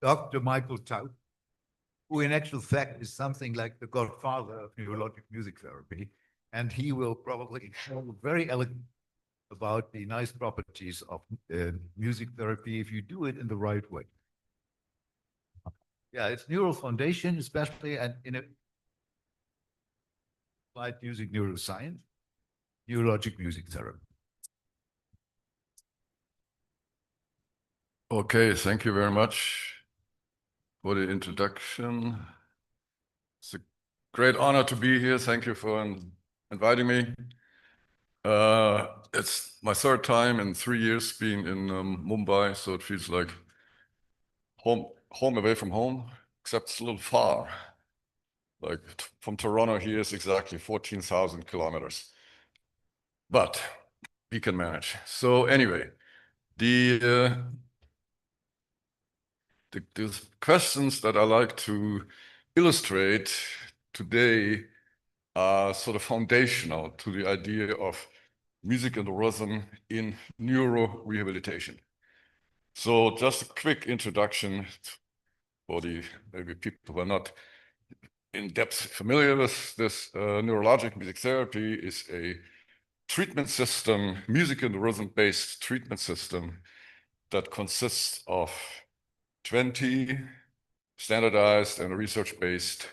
Dr. Michael Thaut, who in actual fact is something like the godfather of neurologic music therapy. And he will probably show very elegantly about the nice properties of music therapy if you do it in the right way. Yeah, it's neural foundation, especially, and in applied music neuroscience, neurologic music therapy. Okay, thank you very much for the introduction. It's a great honor to be here. Thank you for inviting me. It's my third time in 3 years being in Mumbai, so it feels like home away from home, except it's a little far. Like from Toronto here is exactly 14,000 kilometers, but we can manage. So anyway, the questions that I like to illustrate today are sort of foundational to the idea of music and rhythm in neurorehabilitation. So just a quick introduction for the maybe people who are not in depth familiar with this. Neurologic music therapy is a treatment system, music and rhythm-based treatment system that consists of 20 standardized and research-based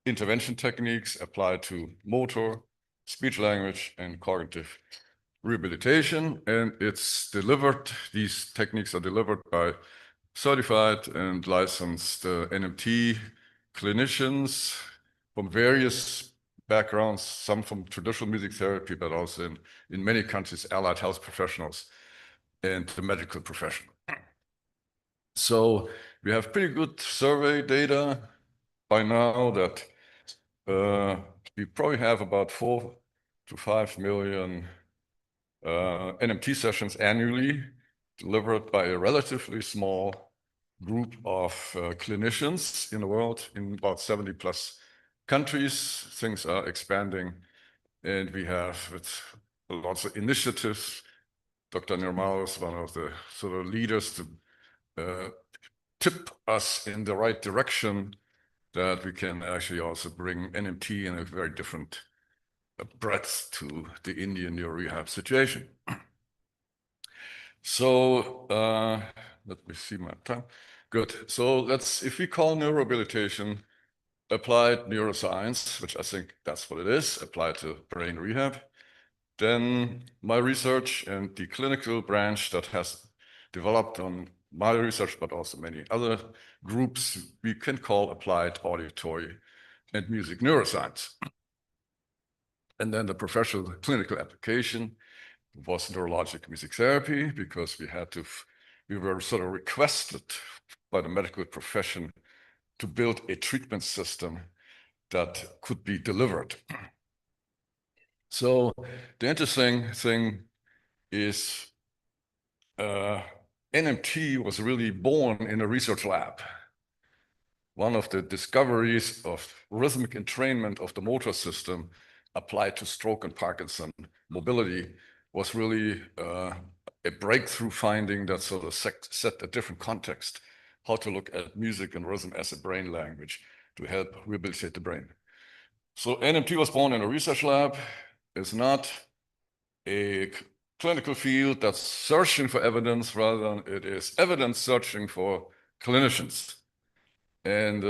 intervention techniques applied to motor, speech language, and cognitive rehabilitation. And it's delivered, these techniques are delivered by certified and licensed NMT clinicians from various backgrounds, some from traditional music therapy, but also in many countries, allied health professionals and the medical profession. So we have pretty good survey data by now that we probably have about 4 to 5 million NMT sessions annually delivered by a relatively small group of clinicians in the world in about 70 plus countries. Things are expanding, and we have lots of initiatives. Dr. Nirmal is one of the sort of leaders to tip us in the right direction, that we can actually also bring NMT in a very different breadth to the Indian neurorehab situation. So let me see my time. Good. So if we call neurorehabilitation applied neuroscience, which I think that's what it is, applied to brain rehab, then my research and the clinical branch that has developed on my research, but also many other groups, we can call applied auditory and music neuroscience. And then the professional clinical application was neurologic music therapy, because we were sort of requested by the medical profession to build a treatment system that could be delivered. So the interesting thing is NMT was really born in a research lab. One of the discoveries of rhythmic entrainment of the motor system applied to stroke and Parkinson mobility was really a breakthrough finding that sort of set a different context, how to look at music and rhythm as a brain language to help rehabilitate the brain. So NMT was born in a research lab. It's not a clinical field that's searching for evidence, rather than it is evidence searching for clinicians. And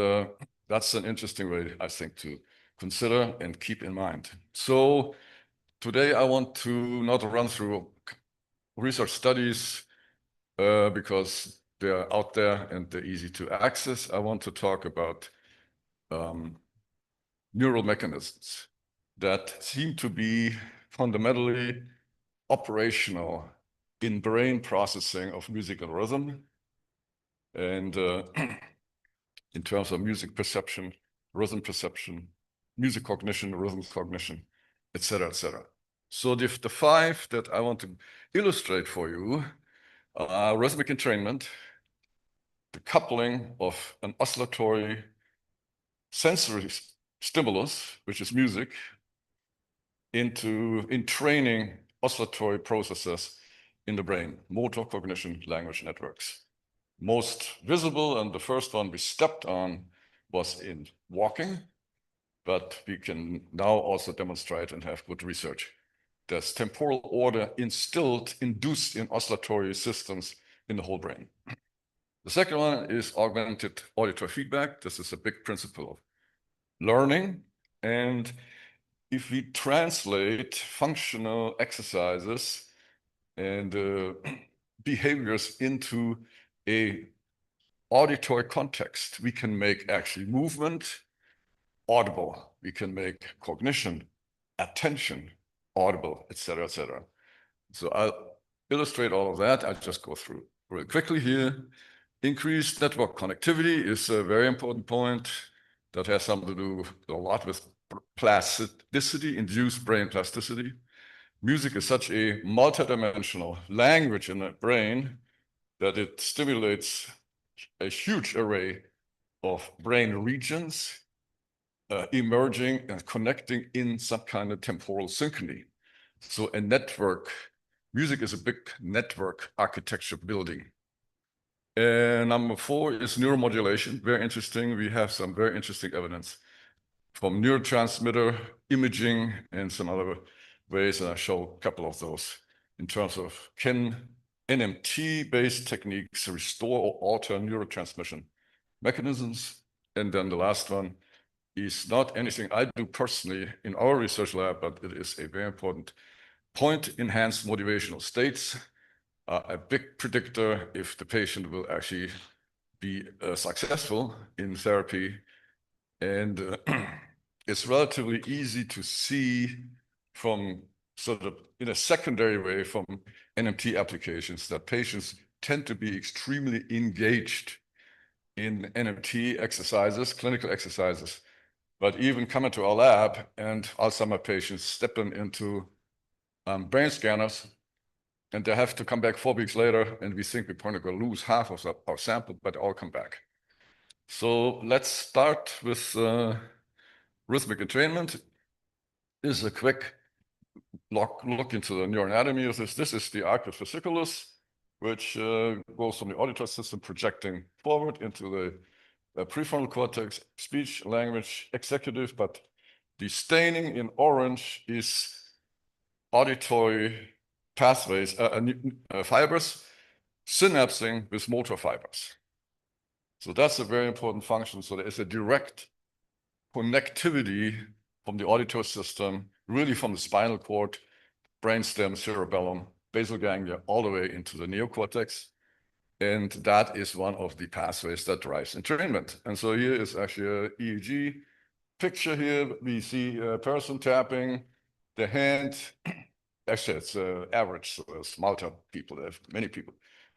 that's an interesting way, I think, to consider and keep in mind. So today I want to not run through research studies because they're out there and they're easy to access. I want to talk about neural mechanisms that seem to be fundamentally operational in brain processing of music and rhythm, and in terms of music perception, rhythm perception, music cognition, rhythm cognition, etc., etc. So the 5 that I want to illustrate for you are rhythmic entrainment, the coupling of an oscillatory sensory stimulus, which is music, in training oscillatory processes in the brain, motor, cognition, language networks. most visible, and the first one we stepped on was in walking, but we can now also demonstrate and have good research. There's temporal order induced in oscillatory systems in the whole brain. The second one is augmented auditory feedback. This is a big principle of learning. And if we translate functional exercises and behaviors into a auditory context, we can make actually movement audible. We can make cognition, attention audible, etc., etc. So I'll illustrate all of that. I'll just go through really quickly here. Increased network connectivity is a very important point that has something to do a lot with plasticity, induced brain plasticity. Music is such a multidimensional language in the brain that it stimulates a huge array of brain regions emerging and connecting in some kind of temporal synchrony. So a network, music is a big network architecture building. And number 4 is neuromodulation. Very interesting. We have some very interesting evidence from neurotransmitter imaging and some other ways, and I'll show a couple of those in terms of can NMT-based techniques restore or alter neurotransmission mechanisms. And then the last one is not anything I do personally in our research lab, but it is a very important point-enhanced motivational states, a big predictor if the patient will actually be successful in therapy. And it's relatively easy to see from sort of in a secondary way from NMT applications that patients tend to be extremely engaged in NMT exercises, clinical exercises, but even come into our lab and Alzheimer's patients step them into brain scanners, and they have to come back 4 weeks later, and we think we're going to lose half of our sample, but all come back. So let's start with rhythmic entrainment. This is a quick look into the neuroanatomy of this. This is the arcus fasciculus, which goes from the auditory system projecting forward into the prefrontal cortex, speech, language, executive, but the staining in orange is auditory pathways, fibers, synapsing with motor fibers. So that's a very important function. So there is a direct connectivity from the auditory system, really from the spinal cord, brainstem, cerebellum, basal ganglia, all the way into the neocortex. And that is one of the pathways that drives entrainment. And so here is actually an EEG picture here. We see a person tapping the hand. Actually, it's average, so there's multiple people, there many people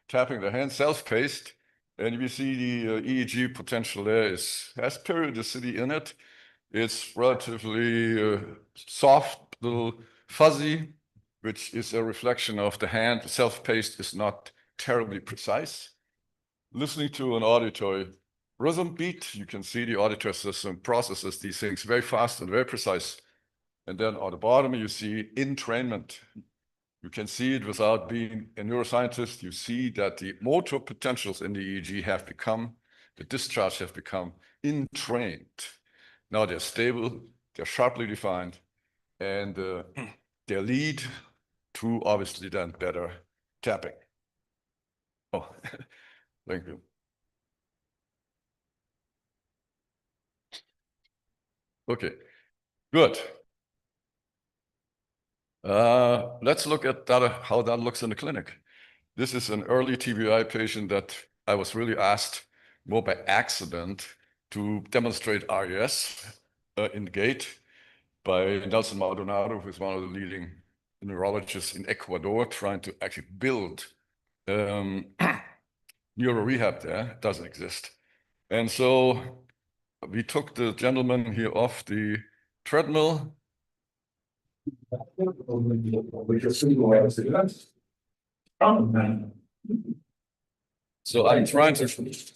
tapping the hand, self-paced. And we see the EEG potential there has periodicity in it. It's relatively soft, little fuzzy, which is a reflection of the hand. Self-paced is not terribly precise. Listening to an auditory rhythm beat, you can see the auditory system processes these things very fast and very precise. And then on the bottom, you see entrainment. You can see it without being a neuroscientist. You see that the motor potentials in the EEG have become, the discharge have become entrained. Now they're stable, they're sharply defined, and they lead to obviously then better tapping. Oh, thank you. Okay, good. Let's look at that, how that looks in the clinic. This is an early TBI patient that I was really asked more by accident to demonstrate RES in GATE by Nelson Maldonado, who is one of the leading neurologists in Ecuador, trying to actually build neuro rehab there. It doesn't exist. And so we took the gentleman here off the treadmill. So I'm trying to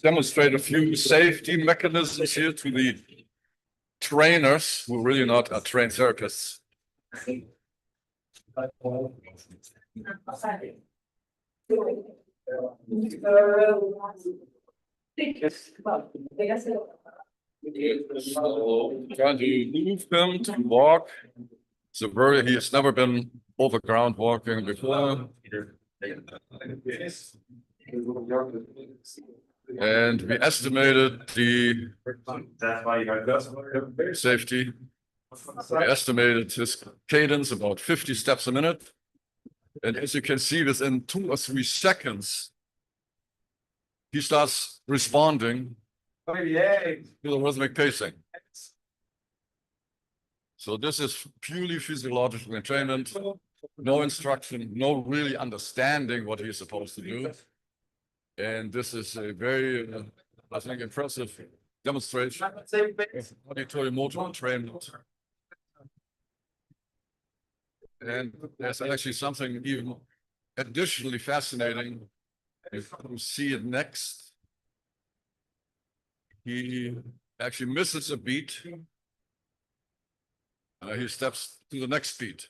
demonstrate a few safety mechanisms here to the trainers who really not are trained therapists. So trying to move him to walk. So he has never been over ground walking before. And we estimated the safety. We estimated his cadence about 50 steps a minute. And as you can see, within 2 or 3 seconds, he starts responding to the rhythmic pacing. So this is purely physiological entrainment, no instruction, no really understanding what he's supposed to do. And this is a very, I think, impressive demonstration of auditory motor entrainment. And there's actually something even additionally fascinating. If you see it next, he actually misses a beat. He steps to the next beat.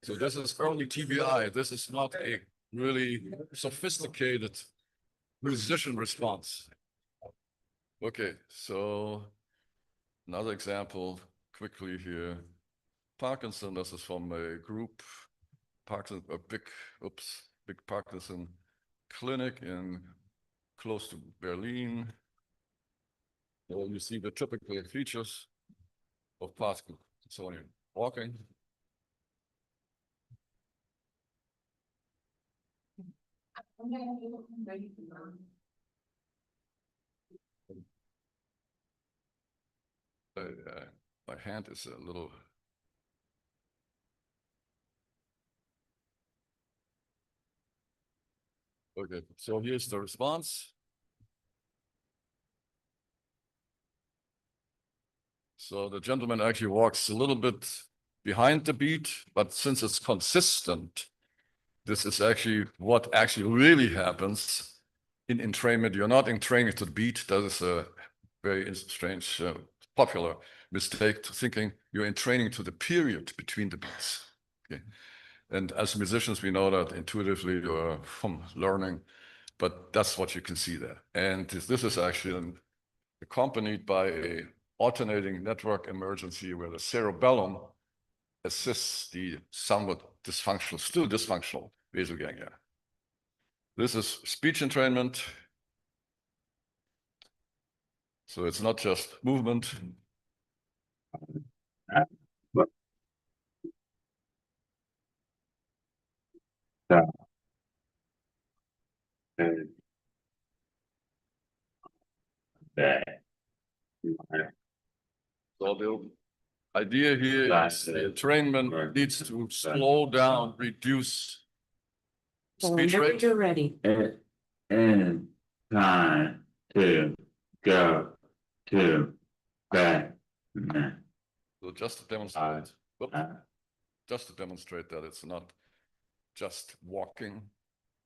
So this is early TBI. This is not a really sophisticated musician response. Okay, so another example quickly here. Parkinson, this is from a group, big Parkinson clinic in close to Berlin. So you see the typical features of Parkinson walking. My hand is a little. Okay, so here's the response. So the gentleman actually walks a little bit behind the beat, but since it's consistent, this is actually what actually really happens in entrainment. You're not entraining to the beat. That is a very strange, popular mistake, to thinking you're entraining to the period between the beats. Okay. And as musicians, we know that intuitively or from learning, but that's what you can see there. And this is actually accompanied by a alternating network emergency where the cerebellum assists the somewhat dysfunctional, still dysfunctional basal ganglia. This is speech entrainment. So it's not just movement. So the idea here is the entrainment needs to slow down, reduce speech Whenever rate. you're ready. And time to go to bed. So just to demonstrate, just to demonstrate that it's not just walking.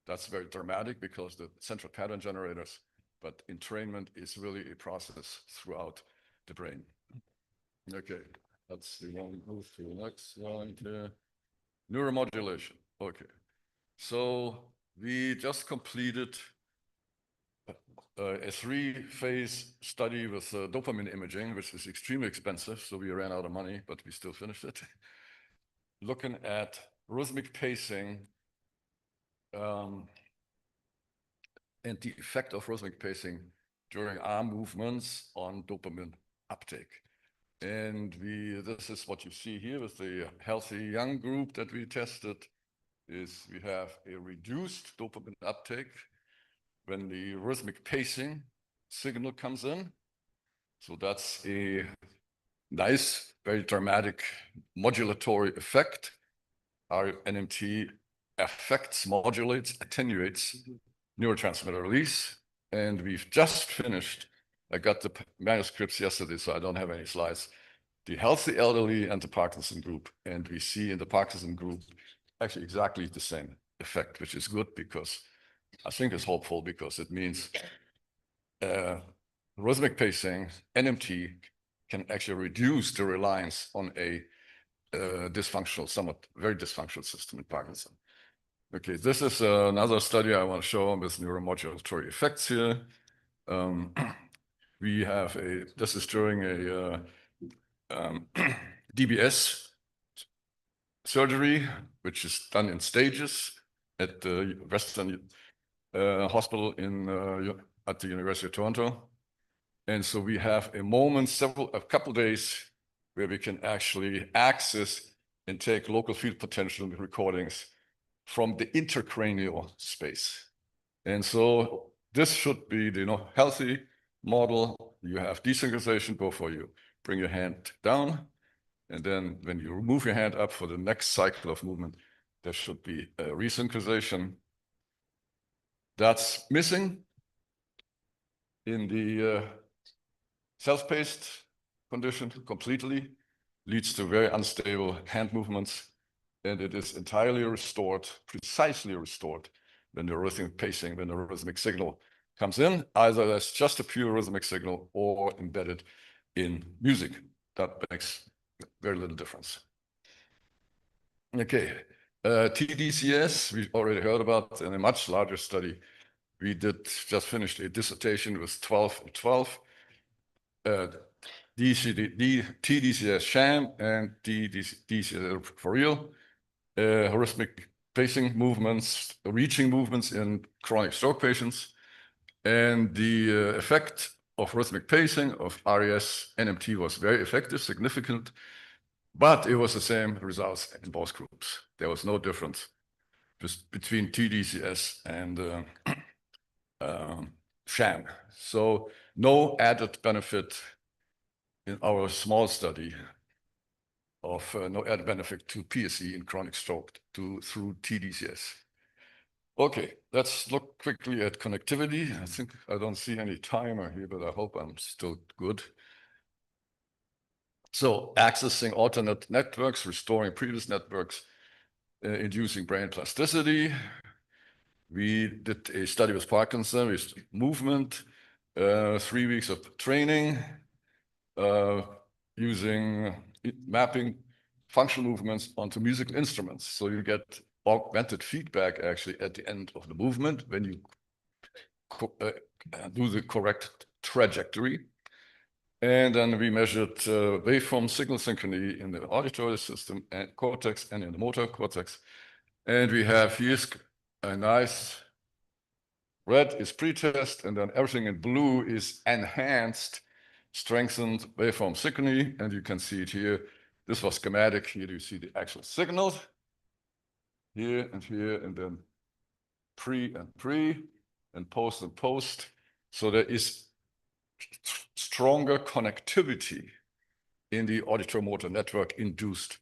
That's very dramatic because the central pattern generators, but entrainment is really a process throughout the brain. Okay, that's the one. Move to the next slide here. Neuromodulation. Okay, so we just completed a 3-phase study with dopamine imaging, which is extremely expensive. So we ran out of money, but we still finished it. Looking at rhythmic pacing and the effect of rhythmic pacing during arm movements on dopamine uptake. And this is what you see here with the healthy young group that we tested, is we have a reduced dopamine uptake when the rhythmic pacing signal comes in. So that's a nice, very dramatic modulatory effect. Our NMT affects, modulates, attenuates neurotransmitter release. And we've just finished, I got the manuscripts yesterday, so I don't have any slides, the healthy elderly and the Parkinson group. And we see in the Parkinson group actually exactly the same effect, which is good because I think it's hopeful because it means rhythmic pacing, NMT, can actually reduce the reliance on a dysfunctional, somewhat very dysfunctional system in Parkinson. Okay, this is another study I want to show with neuromodulatory effects here. We have this is during a DBS surgery, which is done in stages at the Western Hospital at the University of Toronto. And so we have a moment, a couple days, where we can actually access and take local field potential recordings from the intracranial space. And so this should be the healthy model. You have desynchronization before you bring your hand down. And then when you move your hand up for the next cycle of movement, there should be a resynchronization. That's missing in the self-paced condition completely, leads to very unstable hand movements, and it is entirely restored, precisely restored, when the rhythmic pacing, when the rhythmic signal comes in, either as just a pure rhythmic signal or embedded in music. That makes very little difference. Okay, TDCS, we already heard about in a much larger study. We just finished a dissertation with 12 and 12. TDCS sham and TDCS for real. Rhythmic pacing movements, reaching movements in chronic stroke patients. And the effect of rhythmic pacing of RES NMT was very effective, significant, but it was the same results in both groups. There was no difference between TDCS and sham. So no added benefit in our small study of no added benefit to PSE in chronic stroke through TDCS. Okay, let's look quickly at connectivity. I think I don't see any timer here, but I hope I'm still good. So accessing alternate networks, restoring previous networks, inducing brain plasticity. We did a study with Parkinson, with movement, 3 weeks of training, using mapping functional movements onto musical instruments. So you get augmented feedback actually at the end of the movement when you do the correct trajectory. And then we measured waveform signal synchrony in the auditory system and cortex and in the motor cortex. And we have here's a nice red is pretest, and then everything in blue is enhanced, strengthened waveform synchrony. And you can see it here. This was schematic. Here you see the actual signals. Here, and then pre, and post. So there is stronger connectivity in the auditory motor network induced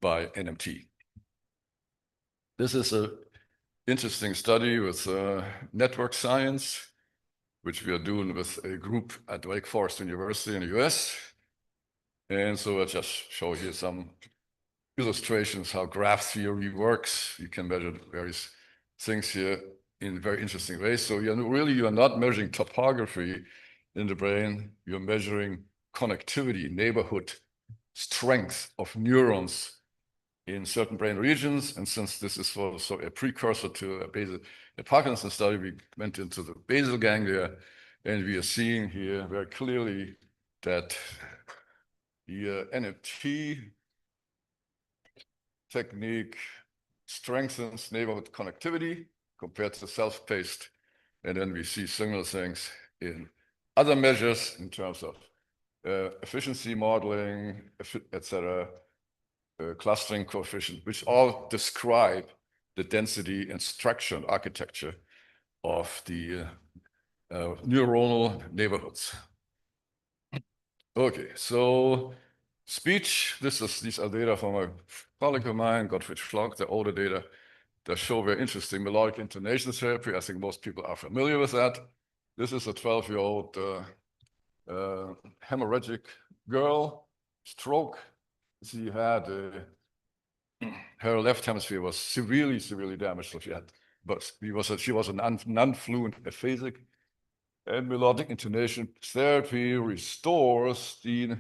by NMT. This is an interesting study with network science, which we are doing with a group at Wake Forest University in the US. And so I'll just show you some illustrations how graph theory works. You can measure various things here in very interesting ways. So you are not measuring topography in the brain, you're measuring connectivity, neighborhood, strength of neurons in certain brain regions. And since this is also a precursor to a Parkinson study, we went into the basal ganglia, and we are seeing here very clearly that the NMT technique strengthens neighborhood connectivity compared to self-paced. And then we see similar things in other measures in terms of efficiency modeling, etc., clustering coefficient, which all describe the density and structure and architecture of the neuronal neighborhoods. Okay, so speech, these are data from a colleague of mine, Gottfried Schlock, the older data that show very interesting melodic intonation therapy. I think most people are familiar with that. This is a 12-year-old hemorrhagic girl, stroke. She had her left hemisphere was severely damaged. So she was a non-fluent aphasic, and melodic intonation therapy restores the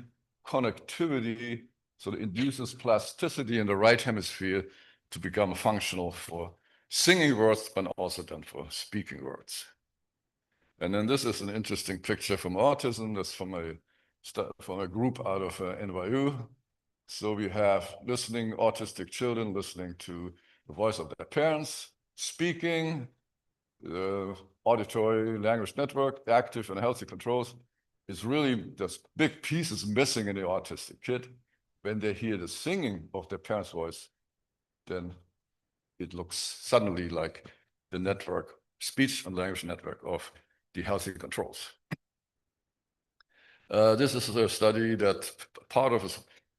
connectivity, so it induces plasticity in the right hemisphere to become functional for singing words, but also then for speaking words. And then this is an interesting picture from autism. That's from a group out of NYU. So we have listening, autistic children listening to the voice of their parents, speaking, the auditory language network, active and healthy controls. It's really, this big piece is missing in the autistic kid. When they hear the singing of their parents' voice, then it looks suddenly like the network, speech and language network of the healthy controls. This is a study that part of a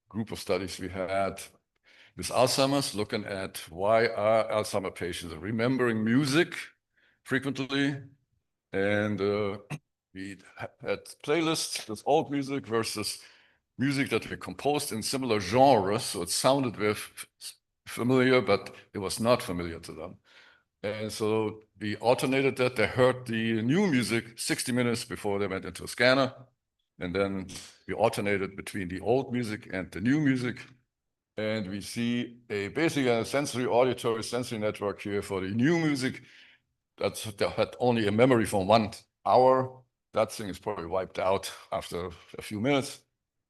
group of studies we had with Alzheimer's, looking at why are Alzheimer patients remembering music frequently. And we had playlists with old music versus music that we composed in similar genres. So it sounded very familiar, but it was not familiar to them. And so we alternated that. They heard the new music 60 minutes before they went into a scanner. And then we alternated between the old music and the new music. And we see basically a sensory auditory sensory network here for the new music that had only a memory for 1 hour. That thing is probably wiped out after a few minutes.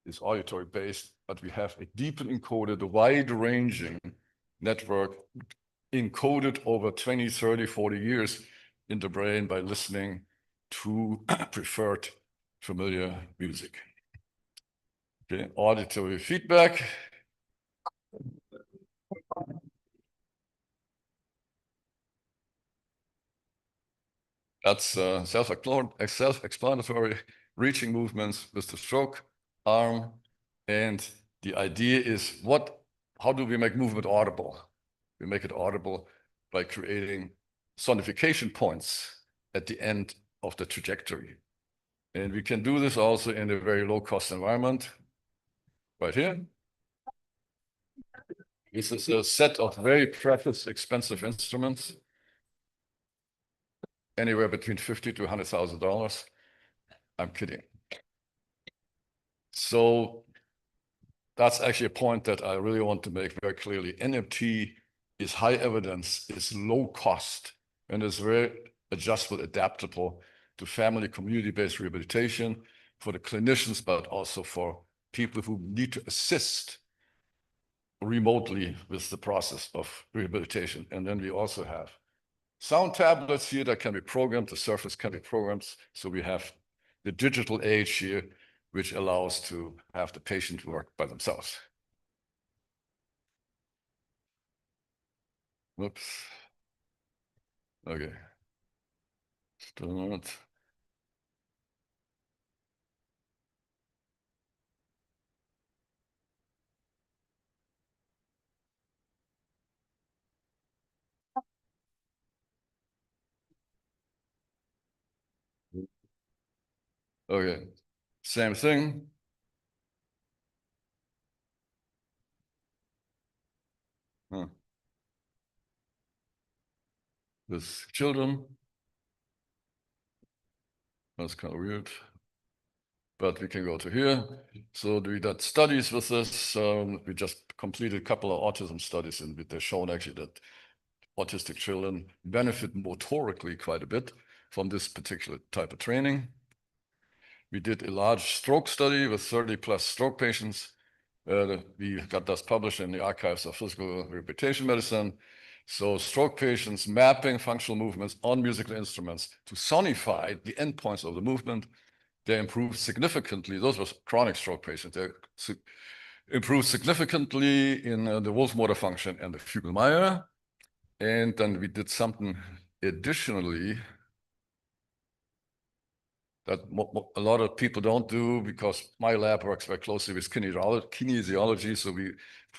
It's auditory based, but we have a deeply encoded, wide-ranging network encoded over 20, 30, 40 years in the brain by listening to preferred familiar music. Okay, auditory feedback. That's self-explanatory, reaching movements with the stroke arm. And the idea is how do we make movement audible? We make it audible by creating sonification points at the end of the trajectory. And we can do this also in a very low-cost environment, right here. This is a set of very precious, expensive instruments, anywhere between $50,000 to $100,000. I'm kidding. So that's actually a point that I really want to make very clearly. NMT is high evidence, is low cost, and is very adjustable, adaptable to family community-based rehabilitation for the clinicians, but also for people who need to assist remotely with the process of rehabilitation. And then we also have sound tablets here that can be programmed, the surface can be programmed. So we have the digital age here, which allows to have the patient work by themselves. Whoops. Okay. Still not. Okay, same thing. With children. That's kind of weird. But we can go to here. So we did studies with this. We just completed a couple of autism studies, and they've shown actually that autistic children benefit motorically quite a bit from this particular type of training. We did a large stroke study with 30+ stroke patients. We got this published in the Archives of Physical Rehabilitation Medicine. So stroke patients mapping functional movements on musical instruments to sonify the endpoints of the movement. They improved significantly. Those were chronic stroke patients. They improved significantly in the Wolf motor function and the Fugl-Meyer. And then we did something additionally that a lot of people don't do, because my lab works very closely with kinesiology. So we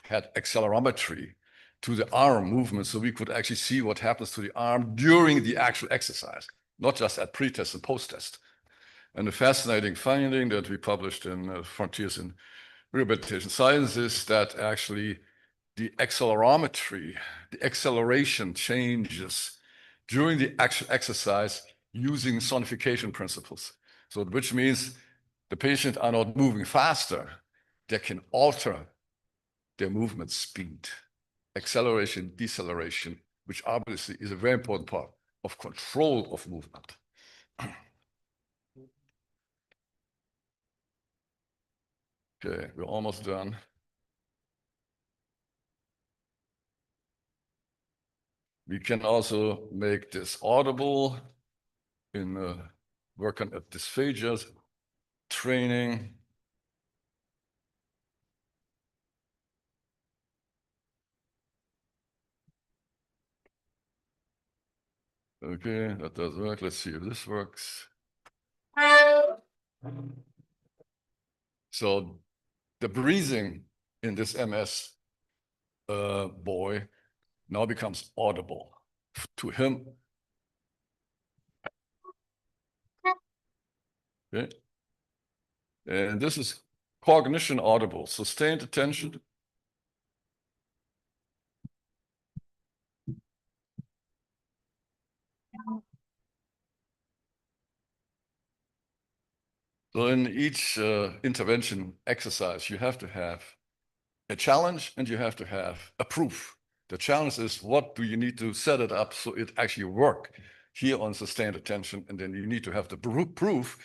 had accelerometry to the arm movement, so we could actually see what happens to the arm during the actual exercise, not just at pre-test and post-test. And the fascinating finding that we published in Frontiers in Rehabilitation Science is that actually the accelerometry, the acceleration changes during the actual exercise using sonification principles. So which means the patient are not moving faster, they can alter their movement speed. Acceleration, deceleration which obviously is a very important part of control of movement. Okay, we're almost done. We can also make this audible in working at dysphagia training. Okay, that does work. Let's see if this works. So the breathing in this MS boy now becomes audible to him. Okay. And this is cognition audible, sustained attention. So in each intervention exercise, you have to have a challenge and you have to have a proof. The challenge is, what do you need to set it up so it actually work here on sustained attention? And then you need to have the proof.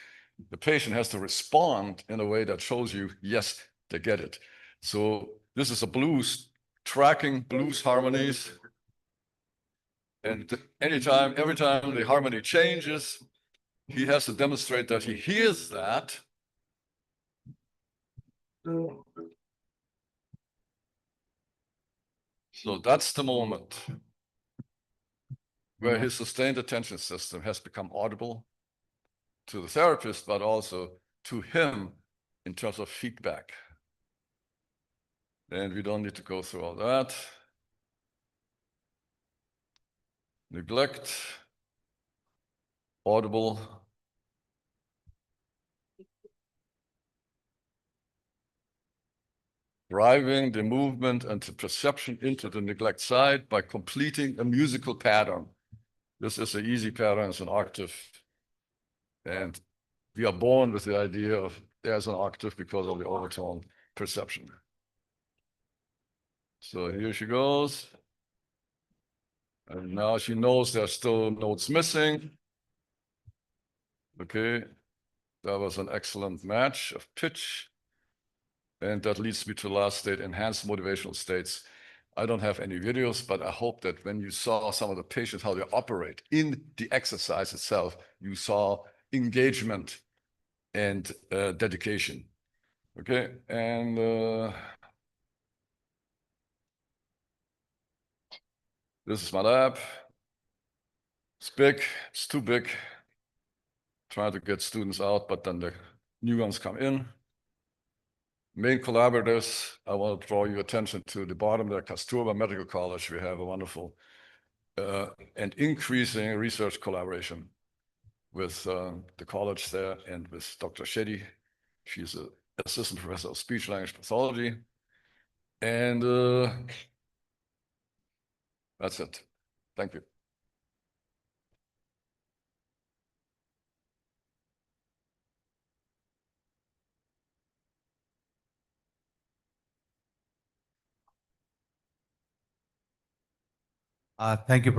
The patient has to respond in a way that shows you, yes, they get it. So this is a blues tracking blues harmonies. And every time the harmony changes, he has to demonstrate that he hears that. So that's the moment where his sustained attention system has become audible to the therapist, but also to him in terms of feedback. And we don't need to go through all that. Neglect, audible. Driving the movement and the perception into the neglect side by completing a musical pattern. This is an easy pattern, it's an octave. And we are born with the idea of there's an octave because of the overtone perception. So here she goes. And now she knows there's still notes missing. Okay, that was an excellent match of pitch. And that leads me to the last state, enhanced motivational states. I don't have any videos, but I hope that when you saw some of the patients, how they operate in the exercise itself, you saw engagement and dedication. Okay, and this is my lab. It's big, it's too big. Trying to get students out, but then the new ones come in. Main collaborators, I want to draw your attention to the bottom there, Kasturba Medical College. We have a wonderful and increasing research collaboration with the college there and with Dr. Shetty. She's an assistant professor of speech language pathology. And that's it. Thank you. Thank you,